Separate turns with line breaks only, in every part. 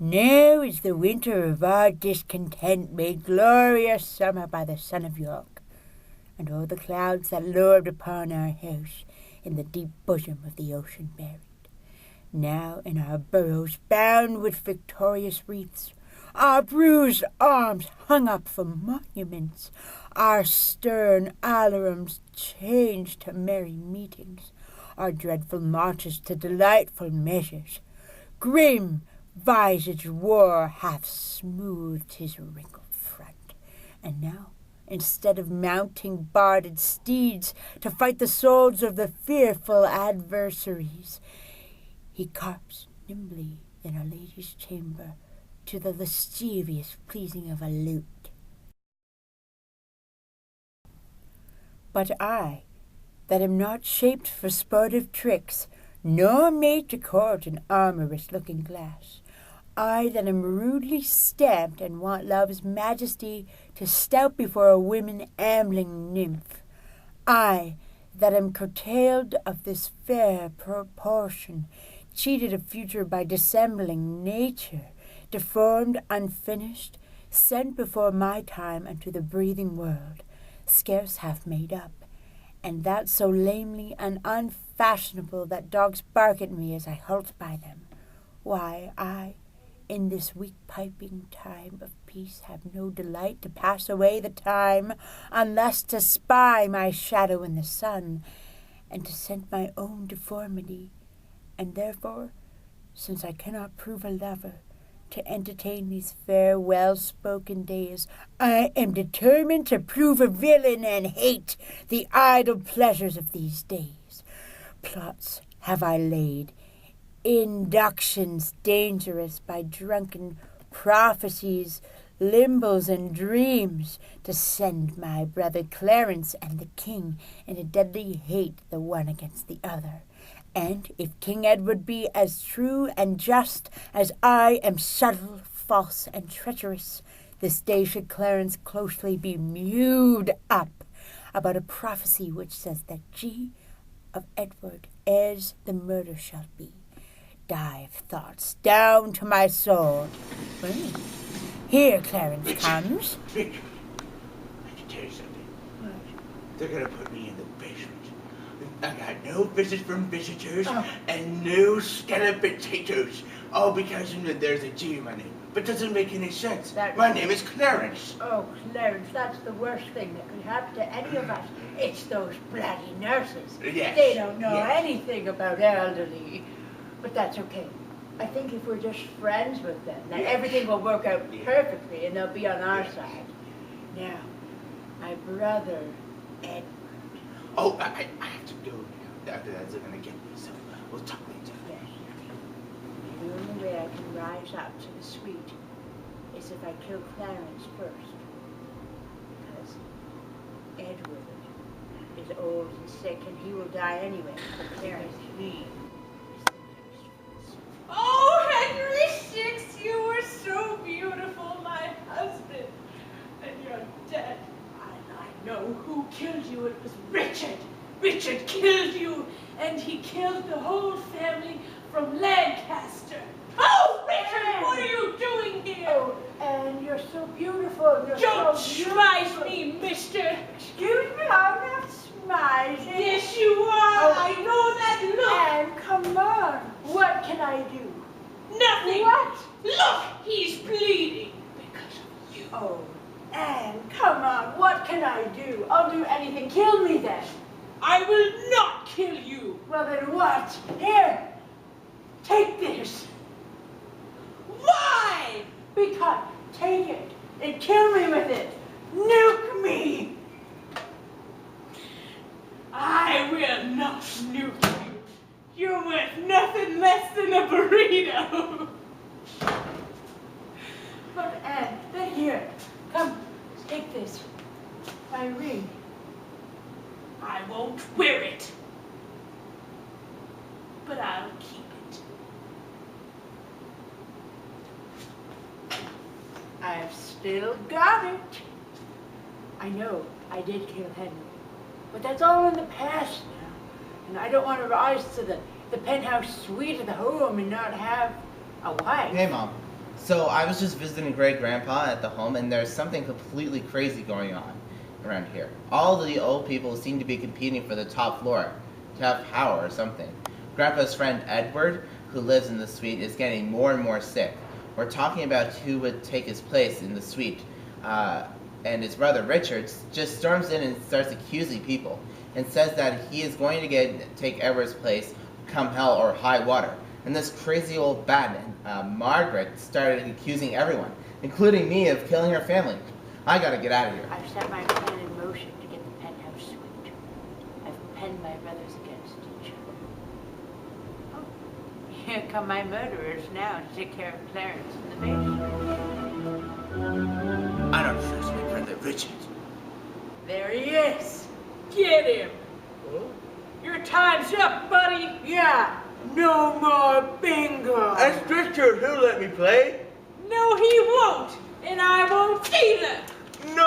Now is the winter of our discontent made glorious summer by the sun of York, and all the clouds that loured upon our house in the deep bosom of the ocean buried. Now in our burrows bound with victorious wreaths, our bruised arms hung up for monuments, our stern alarums changed to merry meetings, our dreadful marches to delightful measures. Grim visaged war hath smoothed his wrinkled front, and now, instead of mounting barded steeds to fight the swords of the fearful adversaries, he carps nimbly in a lady's chamber to the lascivious pleasing of a lute. But I, that am not shaped for sportive tricks, nor made to court an amorous looking-glass, I that am rudely stamped and want love's majesty to stout before a women-ambling nymph, I that am curtailed of this fair proportion, cheated of future by dissembling nature, deformed, unfinished, sent before my time unto the breathing world, scarce half made up, and that so lamely and unfashionable that dogs bark at me as I halt by them. Why, I, in this weak piping time of peace, have no delight to pass away the time, unless to spy my shadow in the sun, and to scent my own deformity, and therefore, since I cannot prove a lover, to entertain these fair, well-spoken days, I am determined to prove a villain and hate the idle pleasures of these days. Plots have I laid, inductions dangerous by drunken prophecies, limbles and dreams, to send my brother Clarence and the king in a deadly hate the one against the other. And if King Edward be as true and just as I am subtle, false, and treacherous, this day should Clarence closely be mewed up about a prophecy which says that G of Edward as the murder shall be. Dive thoughts down to my soul. Well, here Clarence comes.
Vic, I can tell you something.
What?
They're gonna put me in the basement. I got no visits from visitors and no scallop potatoes. All because there's a G in my name. But doesn't make any sense. My name is Clarence.
Oh, Clarence, that's the worst thing that could happen to any of us. It's those bloody nurses.
Yes.
They don't know
Yes.
anything about elderly. But that's okay. I think if we're just friends with them, then everything will work out perfectly and they'll be on our side. Now, my brother, Edward.
Oh, I have to go now. After that's going to get me, so we'll talk later.
Yes. The only way I can rise up to the suite is if I kill Clarence first. Because Edward is old and sick and he will die anyway. But Clarence, he is the next.
Oh, Henry VI, you were so beautiful, my husband. And you're dead. I know who killed you. It was Richard. Richard killed you, and he killed the whole family from Lancaster. Oh, Richard, what are you doing here?
Oh, and you're so beautiful. You're
Don't
so
smize me, mister.
Excuse me, I'm not smizing.
Yes, you are. I know that look.
And come on, what can I do?
Nothing.
What?
Look, he's bleeding because of you.
Oh, Anne, come on, what can I do? I'll do anything. Kill me then.
I will not kill you.
Well then what? Here, take this.
Why?
Because, take it and kill me with it. Nuke me.
I will not nuke you. You're worth nothing less than a burrito.
But Anne, then here, come, take this. My ring.
I won't wear it. But I'll keep it.
I've still got it. I know I did kill Henry, but that's all in the past now. And I don't want to rise to the penthouse suite of the home and not have a wife.
Hey, Mom. So I was just visiting Great Grandpa at the home, and there's something completely crazy going on around here. All the old people seem to be competing for the top floor to have power or something. Grandpa's friend Edward, who lives in the suite, is getting more and more sick. We're talking about who would take his place in the suite. And his brother Richard just storms in and starts accusing people and says that he is going to take Edward's place come hell or high water. And this crazy old bat, Margaret, started accusing everyone, including me, of killing her family. I gotta get out of here.
I've set my plan in motion to get the penthouse suite. I've penned my brothers against each other. Oh, here come my murderers now to take care of Clarence in the basement.
I don't trust my brother Richard.
There he is. Get him. Your time's up, buddy.
Yeah, no more bingo.
That's Richard who let me play.
No, he won't. And I won't either.
No!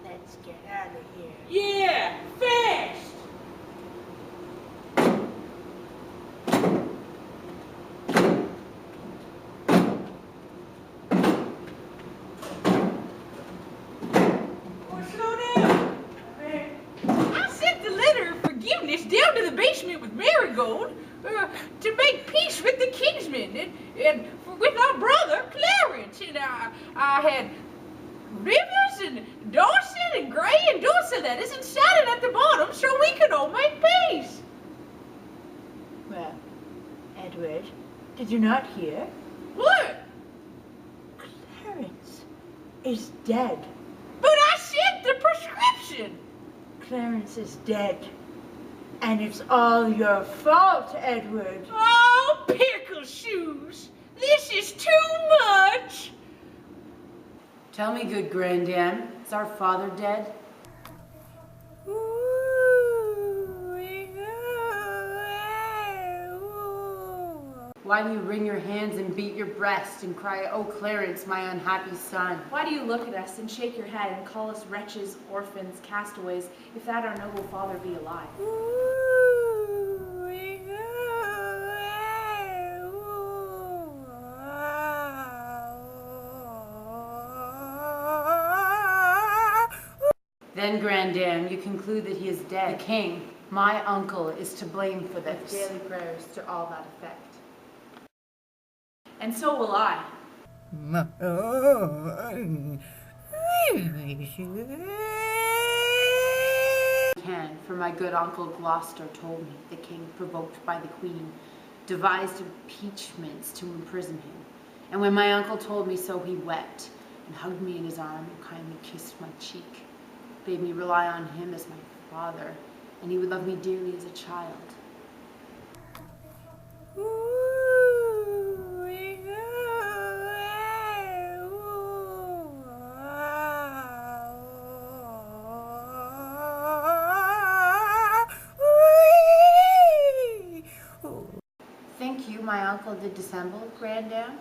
Let's get out of here.
Yeah, fast. Down to the basement with Marigold to make peace with the Kingsmen and with our brother Clarence. And I had Rivers and Dawson and Gray and Dorselettas and Saturn at the bottom so we could all make peace.
Well, Edward, did you not hear?
What?
Clarence is dead.
But I sent the prescription.
Clarence is dead. And it's all your fault, Edward.
Oh, pickle shoes. This is too much.
Tell me, good granddam, is our father dead? Why do you wring your hands and beat your breast and cry, "Oh, Clarence, my unhappy son"?
Why do you look at us and shake your head and call us wretches, orphans, castaways, if that our noble father be alive?
Then, granddam, you conclude that he is dead. The king, my uncle, is to blame for this.
Daily prayers to all that effect. And so will I.
Can, for my good uncle Gloucester told me the king, provoked by the queen, devised impeachments to imprison him. And when my uncle told me so, he wept and hugged me in his arm and kindly kissed my cheek, bade me rely on him as my father, and he would love me dearly as a child. Think you my uncle did dissemble, granddam?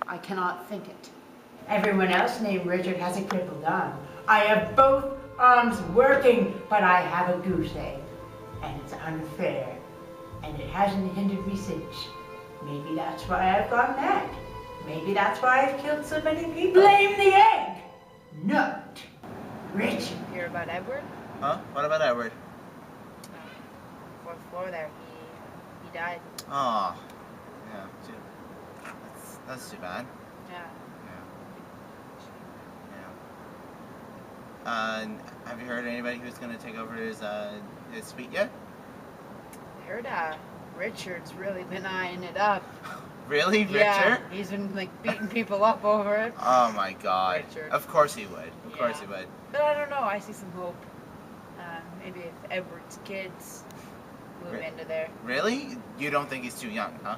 I cannot think it.
Everyone else named Richard has a crippled arm. I have both arms working, but I have a goose egg. And it's unfair. And it hasn't hindered me since. Maybe that's why I've gone mad. Maybe that's why I've killed so many people. Blame the egg! Not Richard.
Hear about Edward?
Huh? What about Edward?
Fourth floor there. He died.
Oh, yeah. That's too bad.
Yeah.
Have you heard anybody who's going to take over his suite yet?
I heard Richard's really been eyeing it up.
Really, Richard?
Yeah, he's been like beating people up over it.
Oh my God!
Richard.
Of course he would. Of course he would.
But I don't know. I see some hope. Maybe if Edward's kids move into there.
Really? You don't think he's too young, huh?